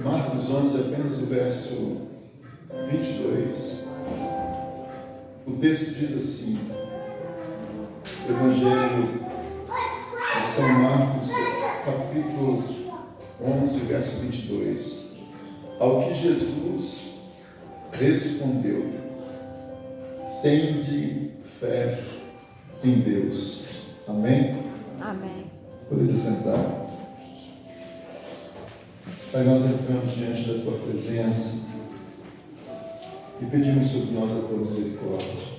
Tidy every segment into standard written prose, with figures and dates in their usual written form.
Marcos 11, apenas o verso 22. O texto diz assim, Evangelho de São Marcos, capítulo 11, verso 22. Ao que Jesus respondeu: tende fé em Deus. Amém? Amém. Pode se sentar. Pai, nós entramos diante da Tua presença e pedimos sobre nós a Tua misericórdia.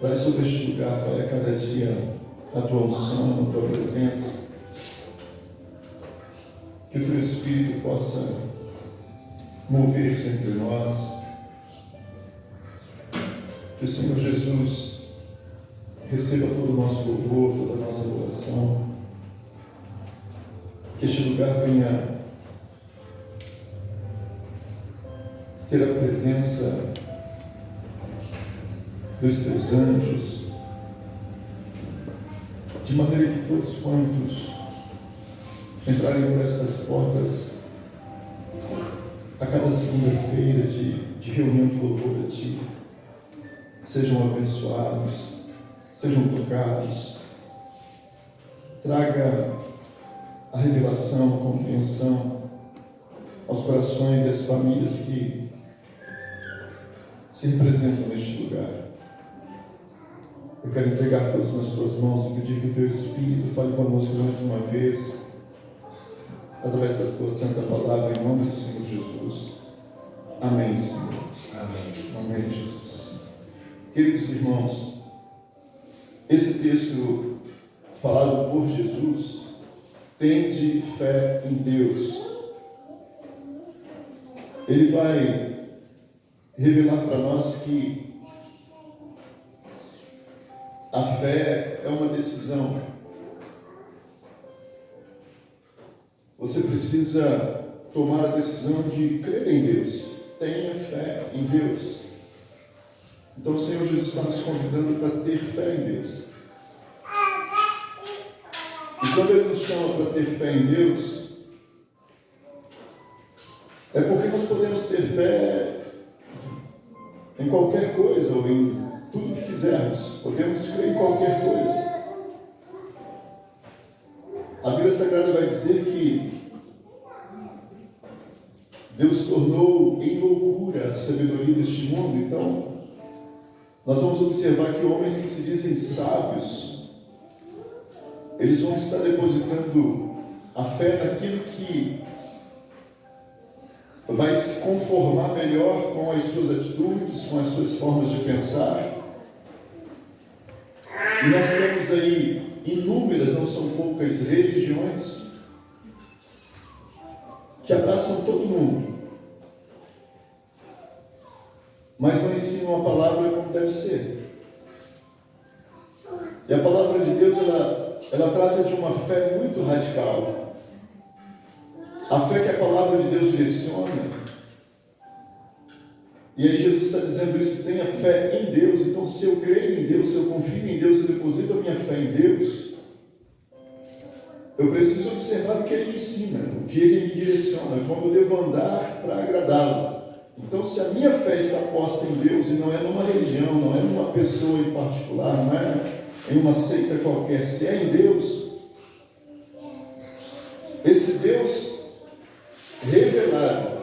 Pai, sobre este lugar, Pai, a cada dia a Tua unção, a Tua presença, que o Teu Espírito possa mover-se entre nós, que o Senhor Jesus receba todo o nosso louvor, toda a nossa adoração, que este lugar venha ter a presença dos Teus anjos, de maneira que todos quantos entrarem por estas portas a cada segunda-feira de reunião de louvor a Ti, sejam abençoados, sejam tocados, traga a revelação, a compreensão aos corações e às famílias que se representam neste lugar. Eu quero entregar todos nas tuas mãos e pedir que o teu Espírito fale conosco mais uma vez, através da tua santa palavra, em nome do Senhor Jesus. Amém, Senhor. Amém. Amém, Jesus. Queridos irmãos, esse texto falado por Jesus tende fé em Deus. Ele vai revelar para nós que a fé é uma decisão. Você precisa tomar a decisão de crer em Deus. Tenha fé em Deus. Então o Senhor Jesus está nos convidando para ter fé em Deus. E quando Ele nos chama para ter fé em Deus, é porque nós podemos ter fé em qualquer coisa ou em tudo que quisermos. Podemos crer em qualquer coisa. A Bíblia Sagrada vai dizer que Deus tornou em loucura a sabedoria deste mundo. Então, nós vamos observar que homens que se dizem sábios, eles vão estar depositando a fé naquilo que vai se conformar melhor com as suas atitudes, com as suas formas de pensar. E nós temos aí inúmeras, não são poucas, religiões que abraçam todo mundo, mas não ensinam a palavra como deve ser. E a palavra de Deus, ela trata de uma fé muito radical. A fé que a palavra de Deus direciona. E aí Jesus está dizendo isso: tenha fé em Deus. Então, se eu creio em Deus, se eu confio em Deus, se eu deposito a minha fé em Deus, eu preciso observar o que Ele ensina, o que Ele me direciona, como eu devo andar para agradá-lo. Então, se a minha fé está posta em Deus, e não é numa religião, não é numa pessoa em particular, não é em uma seita qualquer, se é em Deus, esse Deus revelado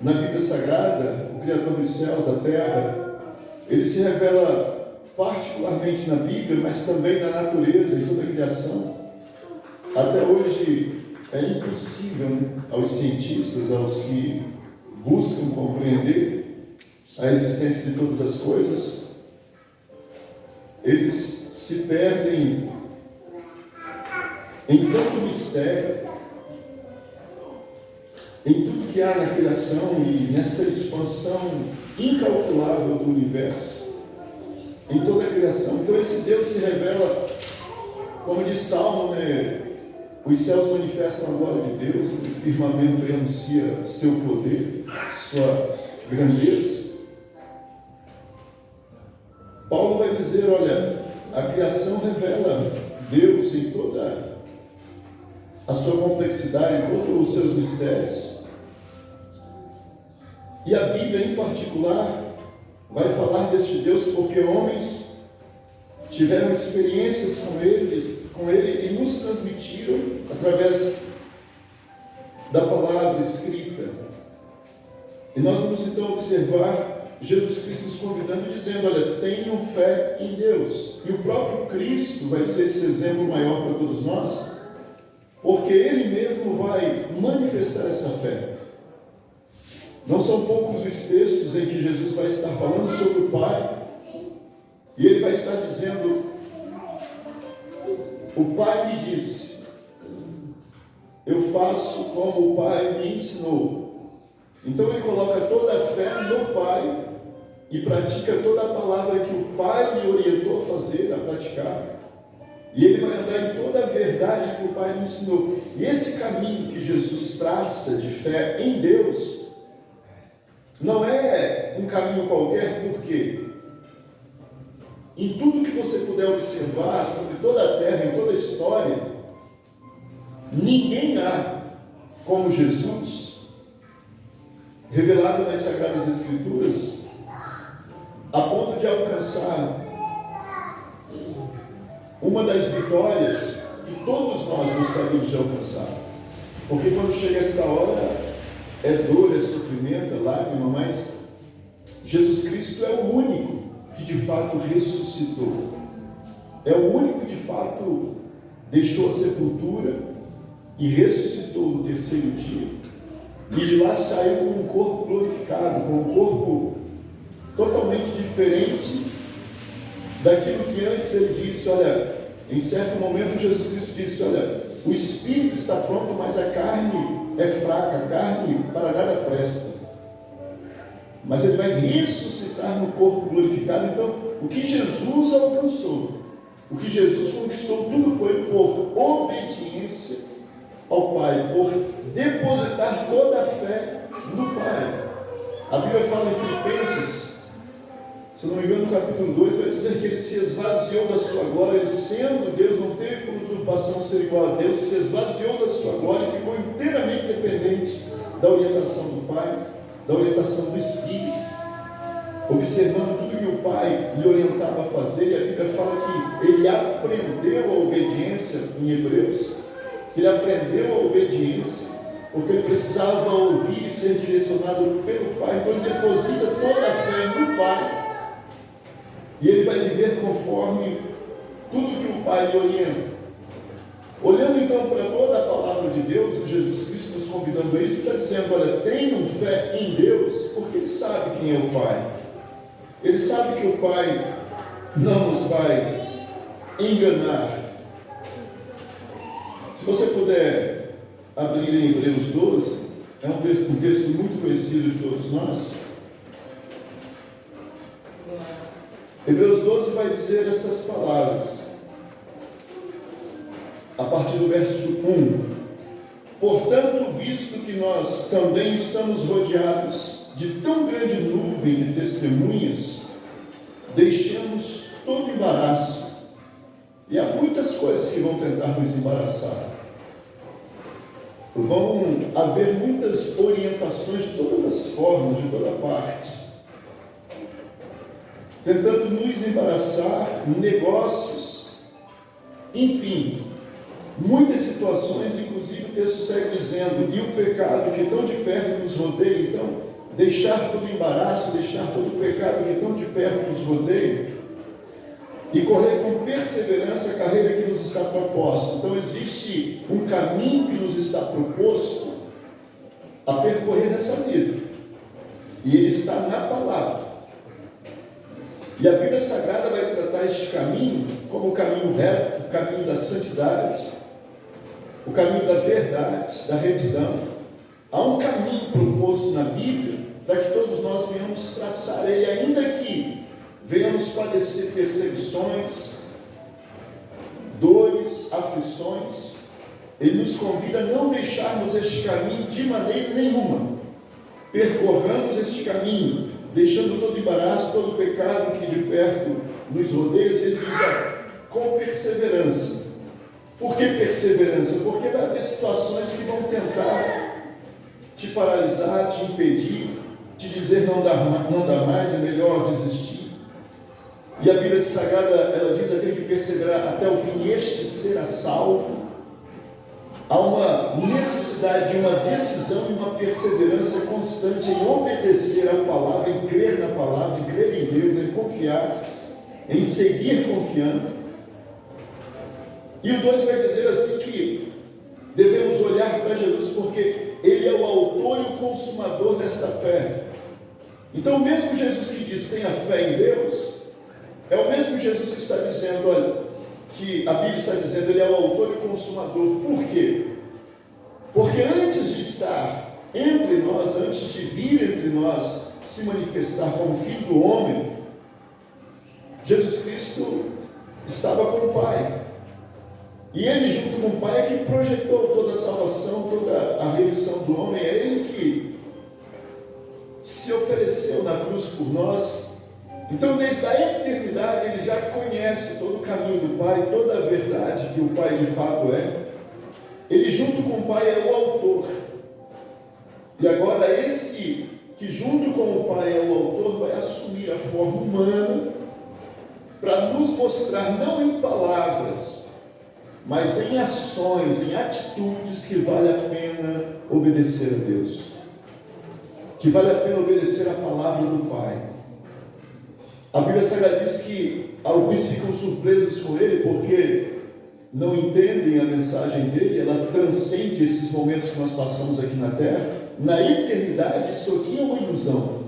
na Bíblia Sagrada, o Criador dos céus, da terra, Ele se revela particularmente na Bíblia, mas também na natureza, em toda a criação. Até hoje é impossível, né, aos cientistas, aos que buscam compreender a existência de todas as coisas, eles se perdem em tanto mistério, em tudo que há na criação e nessa expansão incalculável do universo, em toda a criação. Então esse Deus se revela, como diz Salmo, né? Os céus manifestam a glória de Deus, o firmamento anuncia seu poder, sua grandeza. Paulo vai dizer, olha, a criação revela Deus em toda a sua complexidade, em todos os seus mistérios. E a Bíblia, em particular, vai falar deste Deus porque homens tiveram experiências com Ele e nos transmitiram através da palavra escrita. E nós vamos então observar Jesus Cristo nos convidando e dizendo, olha, tenham fé em Deus. E o próprio Cristo vai ser esse exemplo maior para todos nós, porque Ele mesmo vai manifestar essa fé. Não são poucos os textos em que Jesus vai estar falando sobre o Pai, e Ele vai estar dizendo, o Pai me disse, eu faço como o Pai me ensinou. Então Ele coloca toda a fé no Pai e pratica toda a palavra que o Pai lhe orientou a fazer, a praticar. E ele vai andar em toda a verdade que o Pai lhe ensinou. E esse caminho que Jesus traça de fé em Deus não é um caminho qualquer, porque em tudo que você puder observar sobre toda a terra, em toda a história, ninguém há como Jesus, revelado nas Sagradas Escrituras, a ponto de alcançar uma das vitórias que todos nós gostaríamos de alcançar. Porque quando chega esta hora, é dor, é sofrimento, é lágrima, mas Jesus Cristo é o único que de fato ressuscitou. É o único que de fato deixou a sepultura e ressuscitou no terceiro dia. E de lá saiu com um corpo glorificado, com um corpo totalmente diferente daquilo que antes ele disse. Olha, em certo momento Jesus Cristo disse: olha, o espírito está pronto, mas a carne é fraca, a carne para nada presta. Mas ele vai ressuscitar no corpo glorificado. Então, o que Jesus alcançou, o que Jesus conquistou, tudo foi por obediência ao Pai, por depositar toda a fé no Pai. A Bíblia fala em Filipenses, se não me engano, no capítulo 2, vai dizer que ele se esvaziou da sua glória. Ele, sendo Deus, não teve por usurpação ser igual a Deus, se esvaziou da sua glória e ficou inteiramente dependente da orientação do Pai, da orientação do Espírito, observando tudo que o Pai lhe orientava a fazer. E a Bíblia fala que ele aprendeu a obediência em Hebreus. Ele aprendeu a obediência, porque ele precisava ouvir e ser direcionado pelo Pai. Então ele deposita toda a fé no Pai, e ele vai viver conforme tudo que o Pai lhe orienta. Olhando então para toda a palavra de Deus, Jesus Cristo nos convidando a isso, está dizendo: olha, tenham fé em Deus, porque ele sabe quem é o Pai. Ele sabe que o Pai não nos vai enganar. Se você puder abrir em Hebreus 12, é um texto muito conhecido de todos nós. Hebreus 12 vai dizer estas palavras, a partir do verso 1. Portanto, visto que nós também estamos rodeados de tão grande nuvem de testemunhas, deixemos todo embaraço. E há muitas coisas que vão tentar nos embaraçar. Vão haver muitas orientações de todas as formas, de toda parte, tentando nos embaraçar, negócios, enfim, muitas situações. Inclusive o texto segue dizendo: e o pecado que tão de perto nos rodeia. Então, deixar todo embaraço, deixar todo o pecado que tão de perto nos rodeia, e correr com perseverança a carreira que nos está proposta. Então existe um caminho que nos está proposto a percorrer nessa vida, e ele está na palavra. E a Bíblia Sagrada vai tratar este caminho como o caminho reto, o caminho da santidade, o caminho da verdade, da retidão. Há um caminho proposto na Bíblia para que todos nós venhamos traçar ele, ainda que venhamos padecer perseguições, dores, aflições. Ele nos convida a não deixarmos este caminho de maneira nenhuma. Percorramos este caminho, deixando todo embaraço, todo pecado que de perto nos rodeia. Ele diz: com perseverança. Por que perseverança? Porque vai haver situações que vão tentar te paralisar, te impedir, te dizer não dá mais, é melhor desistir. E a Bíblia Sagrada, ela diz: aquele que perseverar até o fim, este será salvo. Há uma necessidade de uma decisão e uma perseverança constante em obedecer à palavra, em crer na palavra, em crer em Deus, em confiar, em seguir confiando. E o 2 vai dizer assim que devemos olhar para Jesus, porque Ele é o autor e o consumador desta fé. Então, o mesmo Jesus que diz: tenha fé em Deus, é o mesmo Jesus que está dizendo, olha, que a Bíblia está dizendo, Ele é o autor e consumador. Por quê? Porque antes de estar entre nós, antes de vir entre nós, se manifestar como Filho do Homem, Jesus Cristo estava com o Pai. E Ele, junto com o Pai, é que projetou toda a salvação, toda a remissão do homem. É Ele que se ofereceu na cruz por nós. Então, desde a eternidade, Ele já conhece todo o caminho do Pai, toda a verdade que o Pai de fato é. Ele, junto com o Pai, é o autor. E agora, esse que junto com o Pai é o autor, vai assumir a forma humana para nos mostrar, não em palavras, mas em ações, em atitudes que vale a pena obedecer a Deus, que vale a pena obedecer a palavra do Pai. A Bíblia Sagrada diz que alguns ficam surpresos com ele porque não entendem a mensagem dele. Ela transcende esses momentos que nós passamos aqui na terra. Na eternidade, isso aqui é uma ilusão.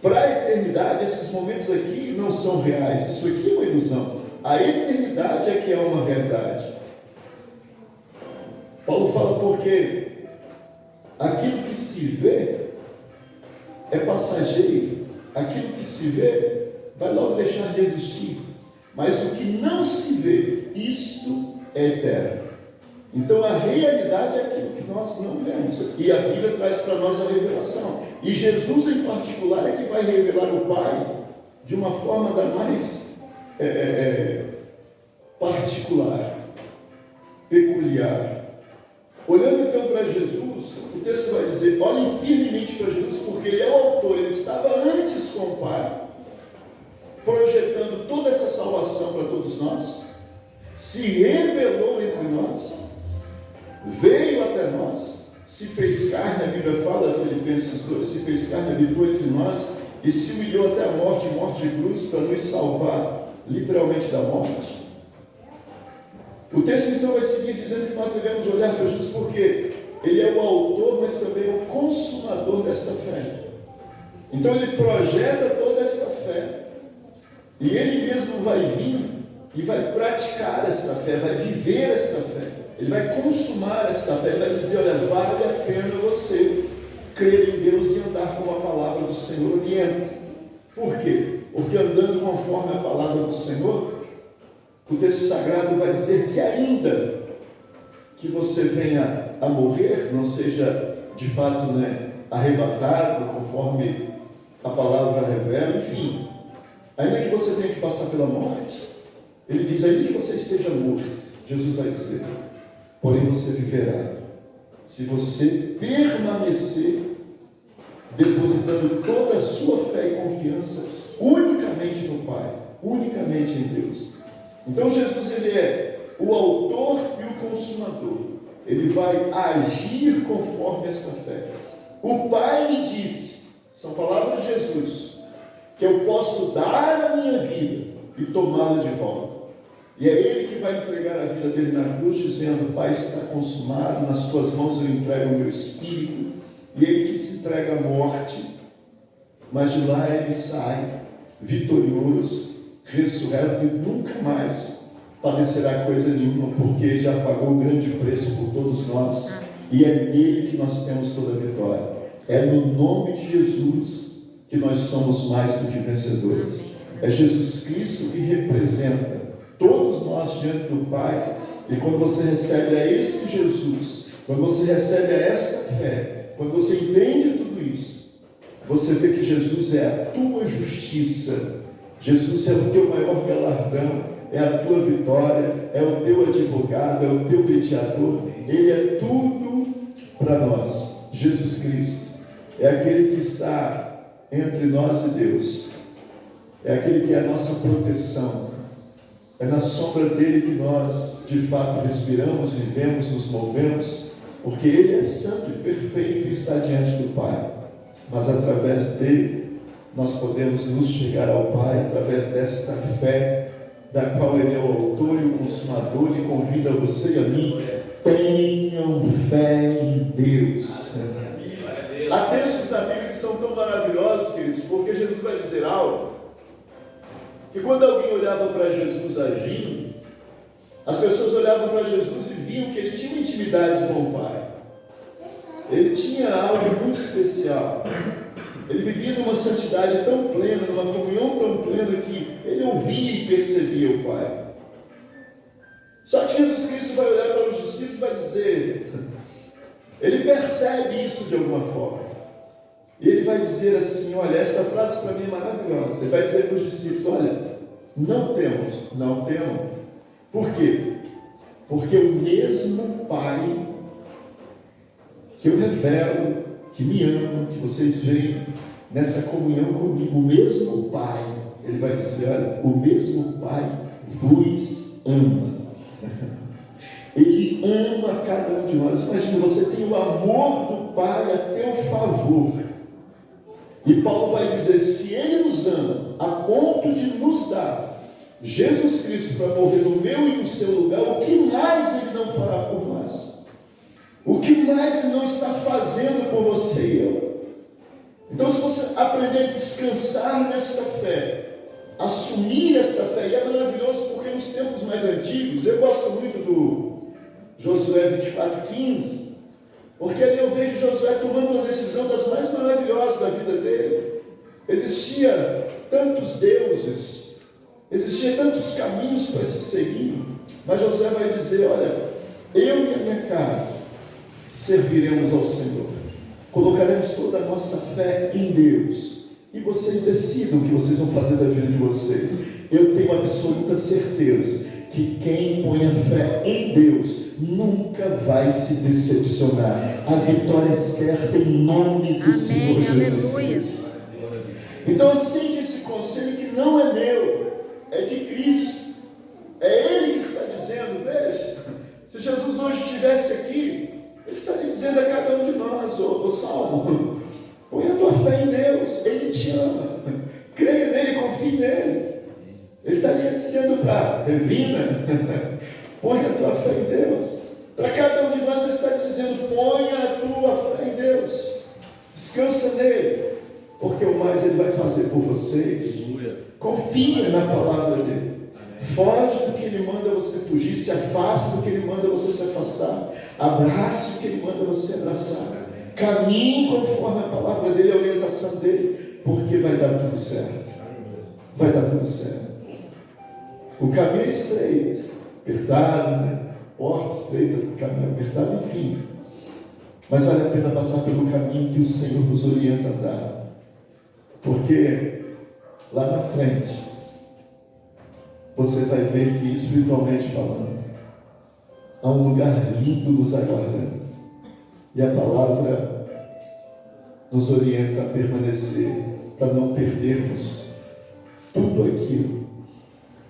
Para a eternidade, esses momentos aqui não são reais. Isso aqui é uma ilusão. A eternidade é que é uma verdade. Paulo fala porque aquilo que se vê é passageiro. Aquilo que se vê vai logo deixar de existir. Mas o que não se vê, isto é eterno. Então a realidade é aquilo que nós não vemos. E a Bíblia traz para nós a revelação. E Jesus em particular é que vai revelar o Pai de uma forma da mais particular, peculiar. Olhando então para Jesus, o texto vai dizer: olhem firmemente para Jesus, porque Ele é o autor, Ele estava antes com o Pai, projetando toda essa salvação para todos nós, se revelou entre nós, veio até nós, se fez carne, a Bíblia fala, Filipenses 2, se fez carne, habitou entre nós, e se humilhou até a morte de cruz, para nos salvar, literalmente, da morte. O texto então vai seguir dizendo que nós devemos olhar para Jesus, porque Ele é o autor, mas também é o consumador dessa fé. Então Ele projeta toda essa fé, e Ele mesmo vai vir e vai praticar essa fé, vai viver essa fé. Ele vai consumar essa fé, ele vai dizer: olha, vale a pena você crer em Deus e andar como a palavra do Senhor orienta. Por quê? Porque andando conforme a palavra do Senhor, o texto sagrado vai dizer que ainda que você venha a morrer, não seja de fato arrebatado, conforme a palavra revela, enfim, ainda que você tenha que passar pela morte, ele diz: ainda que você esteja morto, Jesus vai dizer, porém você viverá, se você permanecer depositando toda a sua fé e confiança unicamente no Pai, unicamente em Deus. Então Jesus, Ele é o autor e o consumador. Ele vai agir conforme essa fé. O Pai me disse, são palavras de Jesus, que eu posso dar a minha vida e tomá-la de volta. E é Ele que vai entregar a vida dele na cruz, dizendo: Pai, está consumado, nas tuas mãos eu entrego o meu espírito. E Ele que se entrega à morte, mas de lá Ele sai vitorioso, ressurreto, e nunca mais padecerá coisa nenhuma, porque já pagou o grande preço por todos nós, e é nele que nós temos toda a vitória. É no nome de Jesus que nós somos mais do que vencedores. É Jesus Cristo que representa todos nós diante do Pai. E quando você recebe a esse Jesus, quando você recebe a esta fé, quando você entende tudo isso, você vê que Jesus é a tua justiça, Jesus é o teu maior galardão, é a tua vitória, é o teu advogado, é o teu mediador. Ele é tudo para nós. Jesus Cristo é aquele que está entre nós e Deus, é aquele que é a nossa proteção. É na sombra dele que nós, de fato, respiramos, vivemos, nos movemos, porque ele é santo e perfeito e está diante do Pai. Mas através dele, nós podemos nos chegar ao Pai, através desta fé, da qual ele é o autor e o consumador, e convida você e a mim: tenham fé em Deus. Há textos da Bíblia que são tão maravilhosos, queridos, porque Jesus vai dizer algo que quando alguém olhava para Jesus agindo, as pessoas olhavam para Jesus e viam que ele tinha uma intimidade com o Pai. Ele tinha algo muito especial. Ele vivia numa santidade tão plena, numa comunhão tão plena, que ele ouvia e percebia o Pai. Só que Jesus Cristo vai olhar para os discípulos e vai dizer, ele percebe isso de alguma forma. E ele vai dizer assim: olha, essa frase para mim é maravilhosa. Ele vai dizer para os discípulos: olha, não temam. Por quê? Porque o mesmo Pai que eu revelo, que me ama, que vocês veem nessa comunhão comigo, o mesmo Pai, ele vai dizer: olha, o mesmo Pai vos ama. Ele ama cada um de nós. Imagina, você tem o amor do Pai a teu favor. E Paulo vai dizer, se Ele nos ama a ponto de nos dar Jesus Cristo para morrer no meu e no seu lugar, o que mais Ele não fará por nós? O que mais Ele não está fazendo por você e eu? Então, se você aprender a descansar nesta fé, assumir esta fé, e é maravilhoso porque nos tempos mais antigos, eu gosto muito do Josué 24:15, porque ali eu vejo Josué tomando uma decisão das mais maravilhosas da vida dele. Existia tantos deuses, existia tantos caminhos para se seguir, mas Josué vai dizer, olha, eu e a minha casa serviremos ao Senhor, colocaremos toda a nossa fé em Deus, e vocês decidam o que vocês vão fazer da vida de vocês. Eu tenho absoluta certeza que quem põe a fé em Deus nunca vai se decepcionar. A vitória é certa em nome do Senhor Jesus Cristo. Então aceite esse conselho que não é meu, é de Cristo. É Ele que está dizendo, veja, se Jesus hoje estivesse aqui, Ele estaria dizendo a cada um de nós, ô Salmo, põe a tua fé em Deus, Ele te ama, creia nele, confie nele. Ele estaria dizendo para Revina, põe a tua fé em Deus. Para cada um de nós Ele está dizendo, põe a tua fé em Deus, descansa nele, porque o mais Ele vai fazer por vocês. Confia na palavra dele. Foge do que Ele manda você fugir, se afaste do que Ele manda você se afastar, abrace o que Ele manda você abraçar, caminhe conforme a palavra dele, a orientação dele, porque vai dar tudo certo. Vai dar tudo certo. O caminho é estreito, apertado, né? Porta estreita, caminho apertado, enfim. Mas vale a pena passar pelo caminho que o Senhor nos orienta a dar, porque lá na frente você vai ver que, espiritualmente falando, há um lugar lindo nos aguardando. E a palavra nos orienta a permanecer, para não perdermos tudo aquilo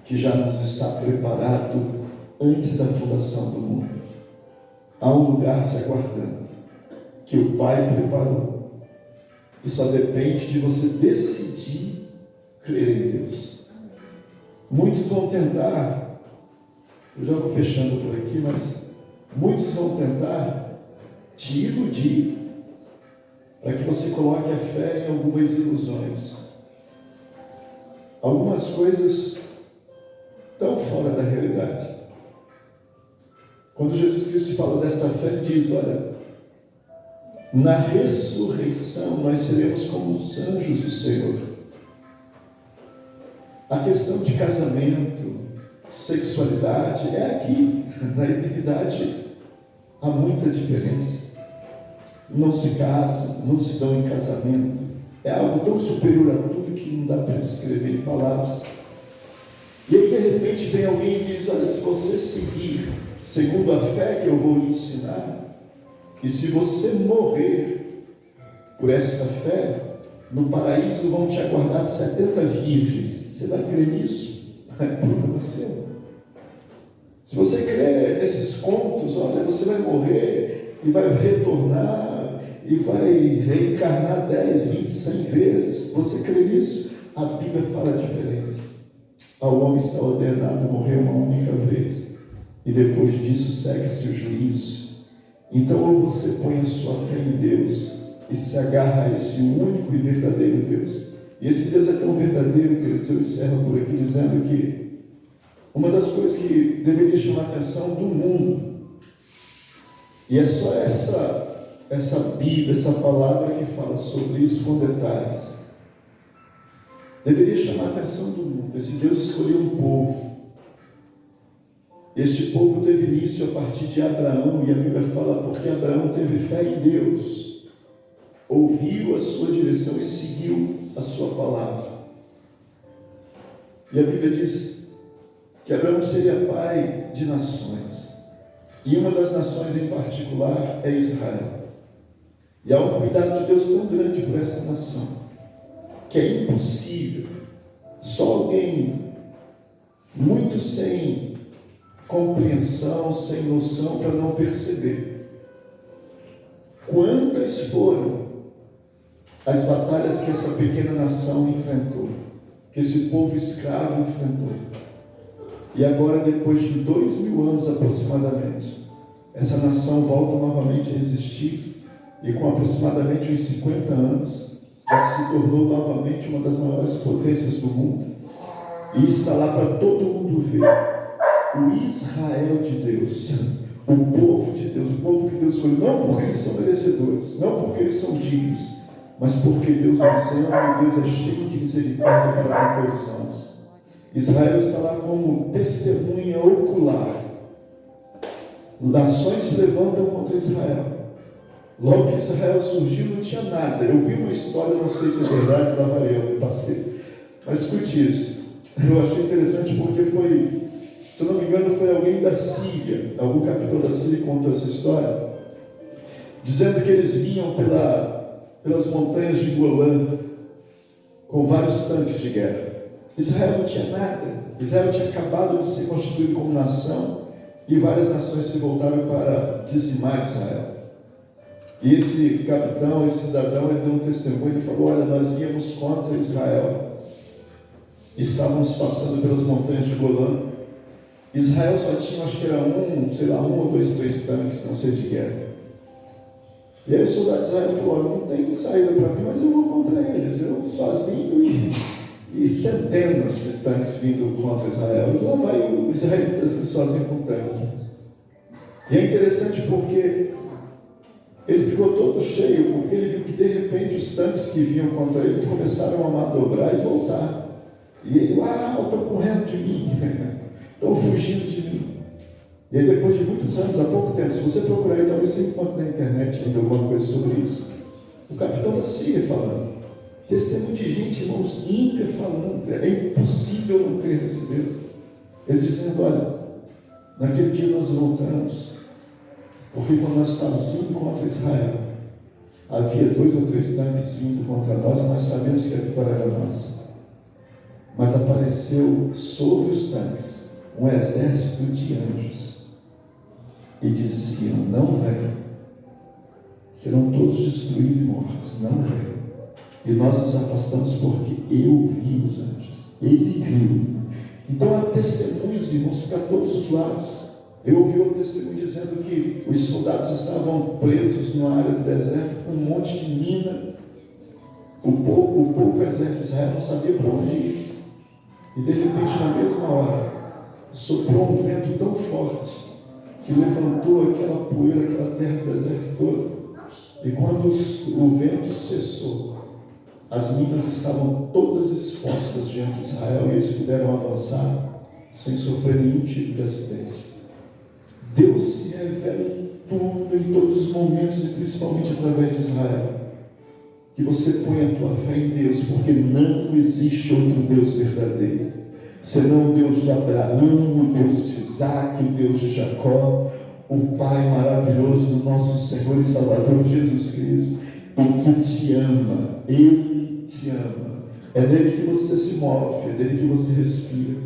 que já nos está preparado antes da fundação do mundo. Há um lugar te aguardando, que o Pai preparou. E só depende de você decidir crer em Deus. Muitos vão tentar, eu já vou fechando por aqui, mas muitos vão tentar te iludir, para que você coloque a fé em algumas ilusões, algumas coisas tão fora da realidade. Quando Jesus Cristo fala desta fé, ele diz, olha, na ressurreição nós seremos como os anjos do Senhor. A questão de casamento, sexualidade, é aqui, na eternidade, há muita diferença. Não se casam, não se dão em casamento. É algo tão superior a tudo que não dá para descrever em palavras. E aí, de repente, vem alguém e diz, olha, se você seguir segundo a fé que eu vou lhe ensinar, e se você morrer por essa fé, no paraíso vão te aguardar 70 virgens. Você vai crer nisso? É problema seu. Se você crer nesses contos, olha, você vai morrer e vai retornar e vai reencarnar 10, 20, 100 vezes. Você crê nisso? A Bíblia fala diferente. Ao homem está ordenado morrer uma única vez, e depois disso segue-se o juízo. Então, ou você põe a sua fé em Deus e se agarra a esse único e verdadeiro Deus. E esse Deus é tão verdadeiro, queridos, eu encerro por aqui dizendo que uma das coisas que deveria chamar a atenção do mundo, e é só essa Bíblia, essa palavra que fala sobre isso com detalhes, deveria chamar a atenção do mundo. Esse Deus escolheu um povo. Este povo teve início a partir de Abraão, e a Bíblia fala porque Abraão teve fé em Deus, ouviu a sua direção e seguiu a sua palavra. E a Bíblia diz que Abraão seria pai de nações, e uma das nações em particular é Israel. E há um cuidado de Deus tão grande por essa nação, que é impossível só alguém muito sem compreensão, sem noção, para não perceber. Quantas foram as batalhas que essa pequena nação enfrentou, que esse povo escravo enfrentou? E agora, depois de 2000 anos aproximadamente, essa nação volta novamente a existir, e com aproximadamente uns 50 anos, já se tornou novamente uma das maiores potências do mundo, e está lá para todo mundo ver o Israel de Deus, o povo de Deus, o povo que Deus escolheu, não porque eles são merecedores, não porque eles são dignos, mas porque Deus os ama e Deus é cheio de misericórdia para com todos nós. Israel está lá como testemunha ocular. Nações se levantam contra Israel. Logo que Israel surgiu, não tinha nada. Eu vi uma história, não sei se é verdade, lá vai eu passei. Mas escute isso. Eu achei interessante porque foi, se eu não me engano, foi alguém da Síria, algum capitão da Síria contou essa história, dizendo que eles vinham pelas montanhas de Golã com vários tanques de guerra. Israel não tinha nada. Israel tinha acabado de ser constituído como nação e várias nações se voltaram para dizimar Israel. E esse capitão, esse cidadão, ele deu um testemunho, ele falou: olha, nós íamos contra Israel, estávamos passando pelas montanhas de Golã. Israel só tinha, acho que era um ou dois, três tanques, não sei, de guerra. E aí o soldado de Israel falou: não tem saída para mim, mas eu vou contra eles, eu sozinho e centenas de tanques vindo contra Israel. E lá vai o israelita sozinho com o tanque. E é interessante porque ele ficou todo cheio, porque ele viu que de repente os tanques que vinham contra ele começaram a manobrar e voltar. E ele: estão correndo de mim, estão fugindo de mim. E aí, depois de muitos anos, há pouco tempo, se você procurar aí, talvez você encontre na internet ainda alguma coisa sobre isso, o capitão da Síria falando, testemunho de gente, irmãos, ímpia falando, é impossível não crer nesse Deus. Ele dizendo: olha, naquele dia nós voltamos, porque quando nós estávamos indo contra Israel, havia 2 ou 3 tanques vindo contra nós sabíamos que a vitória era nossa. Mas apareceu sobre os tanques um exército de anjos, e diziam: não venham, serão todos destruídos e mortos, não venham. E nós nos afastamos porque eu vi os anjos, ele viu. Então há testemunhos, irmãos, para todos os lados. Eu ouvi outro testemunho dizendo que os soldados estavam presos numa área do deserto com um monte de mina. O pouco exército de Israel não sabia para onde ir. E de repente, na mesma hora, soprou um vento tão forte que levantou aquela poeira, aquela terra do deserto toda. E quando o vento cessou, as minas estavam todas expostas diante de Israel e eles puderam avançar sem sofrer nenhum tipo de acidente. Deus se revela em tudo, em todos os momentos, e principalmente através de Israel. Que você ponha a tua fé em Deus, porque não existe outro Deus verdadeiro senão o Deus de Abraão, o Deus de Isaac, o Deus de Jacó, o Pai maravilhoso do nosso Senhor e Salvador Jesus Cristo, o que te ama. Ele te ama. É nele que você se move, é nele que você respira.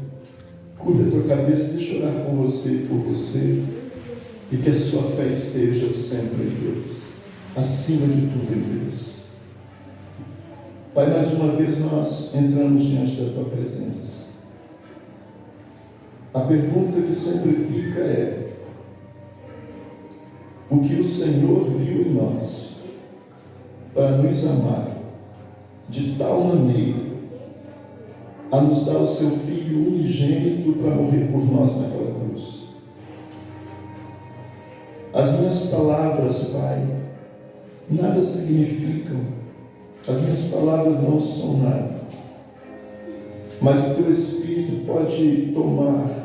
Curva a tua cabeça e deixa eu orar com você, por você, e que a sua fé esteja sempre em Deus, acima de tudo em Deus. Pai, mais uma vez nós entramos diante da tua presença. A pergunta que sempre fica é: o que o Senhor viu em nós para nos amar de tal maneira a nos dar o seu Filho unigênito para morrer por nós naquela cruz? As minhas palavras, Pai, nada significam. As minhas palavras não são nada. Mas o teu Espírito pode tomar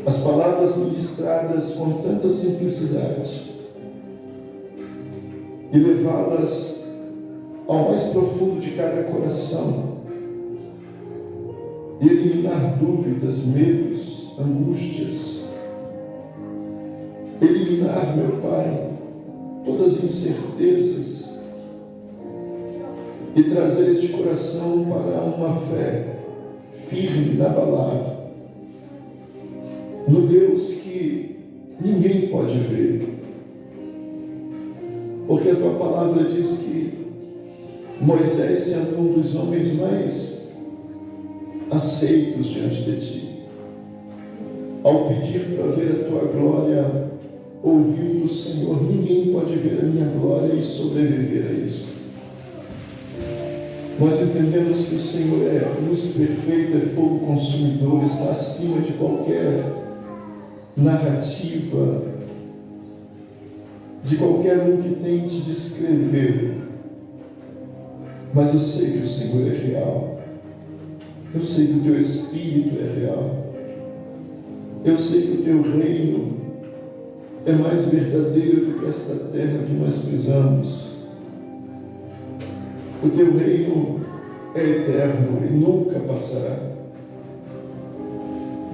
as palavras ministradas com tanta simplicidade e levá-las ao mais profundo de cada coração e eliminar dúvidas, medos, angústias, eliminar, meu Pai, todas as incertezas e trazer este coração para uma fé firme, inabalável, no Deus que ninguém pode ver. Porque a tua palavra diz que Moisés sendo um dos homens mais aceitos diante de ti, ao pedir para ver a tua glória, ouviu do Senhor: ninguém pode ver a minha glória e sobreviver a isso. Nós entendemos que o Senhor é luz perfeita, é fogo consumidor, está acima de qualquer narrativa, de qualquer um que tente descrever. Mas eu sei que o Senhor é real. Eu sei que o teu Espírito é real. Eu sei que o teu reino é mais verdadeiro do que esta terra que nós pisamos. O teu reino é eterno e nunca passará.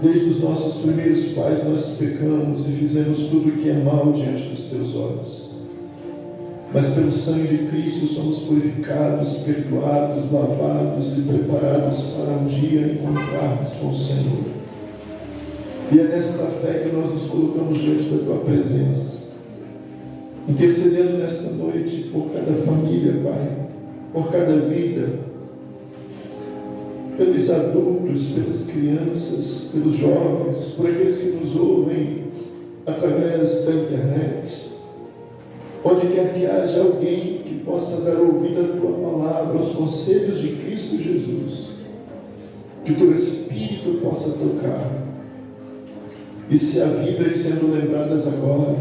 Desde os nossos primeiros pais nós pecamos e fizemos tudo o que é mal diante dos teus olhos. Mas pelo sangue de Cristo somos purificados, perdoados, lavados e preparados para um dia encontrarmos com o Senhor. E é nesta fé que nós nos colocamos diante da tua presença, intercedendo nesta noite por cada família, Pai, por cada vida, pelos adultos, pelas crianças, pelos jovens, por aqueles que nos ouvem através da internet. Onde quer que haja alguém que possa dar ouvido à tua palavra, aos conselhos de Cristo Jesus, que o teu Espírito possa tocar. E se há vidas sendo lembradas agora,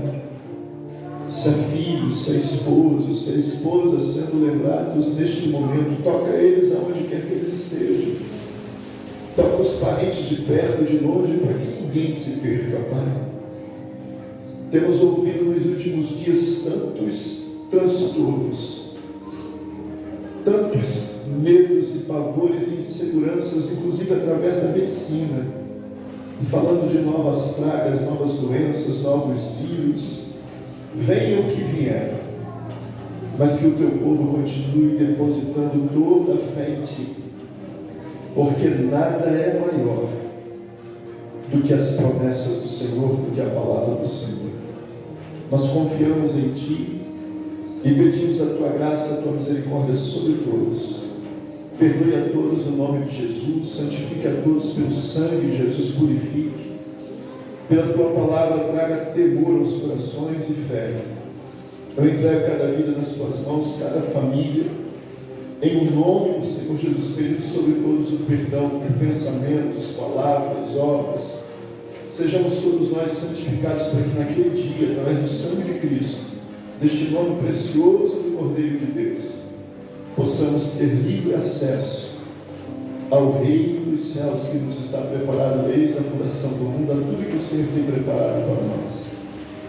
se há filhos, se há esposos, se há esposa sendo lembrados neste momento, toca eles aonde quer que eles estejam. Toca os parentes de perto, de longe, para que ninguém se perca, Pai. Temos ouvido nos últimos dias tantos transtornos, tantos medos e pavores e inseguranças, inclusive através da medicina, e falando de novas pragas, novas doenças, novos vírus. Venha o que vier, mas que o teu povo continue depositando toda a fé em ti, porque nada é maior do que as promessas do Senhor, do que a palavra do Senhor. Nós confiamos em ti e pedimos a tua graça, a tua misericórdia sobre todos. Perdoe a todos no nome de Jesus, santifique a todos pelo sangue de Jesus, purifique. Pela tua palavra traga temor aos corações e fé. Eu entrego cada vida nas tuas mãos, cada família, em nome do Senhor Jesus, pedindo sobre todos o perdão por pensamentos, palavras, obras. Sejamos todos nós santificados para que naquele dia, através do sangue de Cristo, deste nome precioso do Cordeiro de Deus, possamos ter livre acesso ao reino dos céus que nos está preparado desde a fundação do mundo, a tudo que o Senhor tem preparado para nós.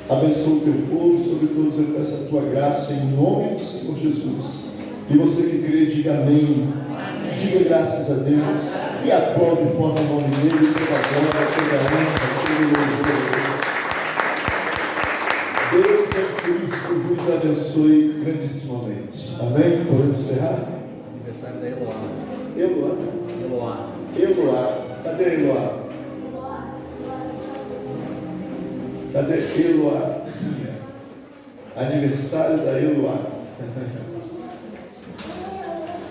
Abençoa o teu povo, sobre todos eu peço a tua graça em nome do Senhor Jesus. E você que crê, diga amém. Amém. Diga graças a Deus e aplaude de forma o nome dele, toda glória, toda honra, todo louvor. Deus é Cristo, vos abençoe grandissimamente. Amém? Podemos encerrar? Aniversário da Eloá. Eloá. Eloá. Eloá. Cadê Eloá? Cadê Eloá? Aniversário da Eloá.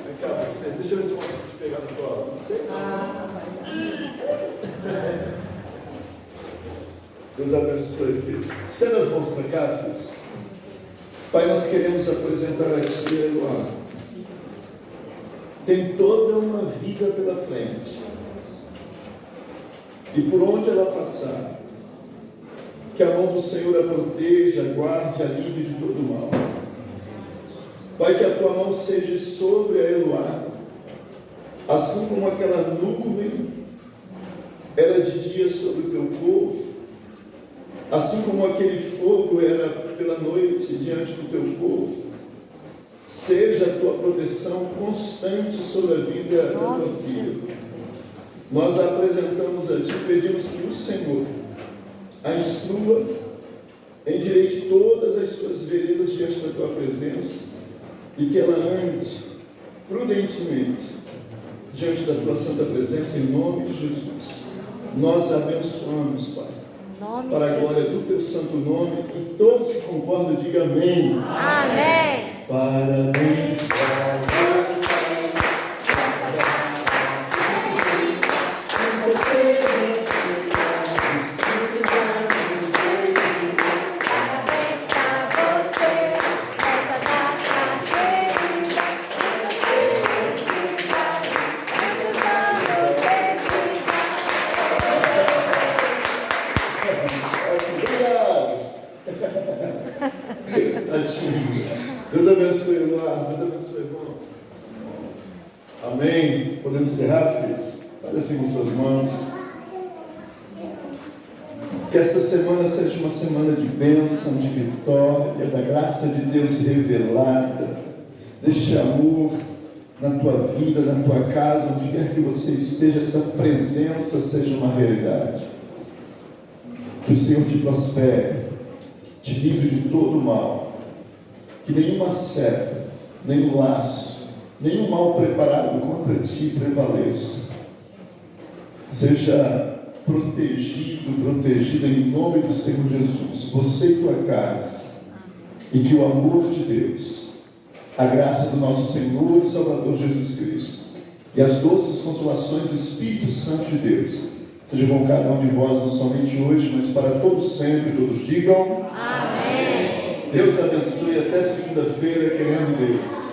Vem cá, você. Deixa eu ver se eu consigo te pegar no colo. Não sei. Deus abençoe, filho. Estenda as mãos para cá, filhos. Pai, nós queremos apresentar a ti, Eloá. Tem toda uma vida pela frente. E por onde ela passar, que a mão do Senhor a proteja, guarde, a livre de todo mal. Pai, que a tua mão seja sobre a Eloá, assim como aquela nuvem era de dia sobre o teu povo, assim como aquele fogo era pela noite diante do teu povo. Seja a tua proteção constante sobre a vida da tua filha. Nós a apresentamos a ti, pedimos que o Senhor a instrua, endireite todas as suas veredas diante da tua presença e que ela ande prudentemente diante da tua santa presença, em nome de Jesus. Nós a abençoamos, Pai. nome para a de glória Jesus. do teu santo nome, e todos que concordam, diga amém. Amém. Parabéns para você. Deus abençoe, Eduardo. Deus abençoe, irmãos. Amém. Podemos encerrar, filhos? Faz assim com suas mãos. Que esta semana seja uma semana de bênção, de vitória, da graça de Deus revelada, deste amor na tua vida, na tua casa, onde quer que você esteja, esta presença seja uma realidade. Que o Senhor te prospere, te livre de todo o mal. Que nenhuma seta, nenhum laço, nenhum mal preparado contra ti prevaleça. Seja protegida em nome do Senhor Jesus, você e tua casa. E que o amor de Deus, a graça do nosso Senhor e Salvador Jesus Cristo e as doces consolações do Espírito Santo de Deus seja com cada um de vós, não somente hoje, mas para todos sempre. Todos digam amém. Deus abençoe até segunda-feira, querendo Deus.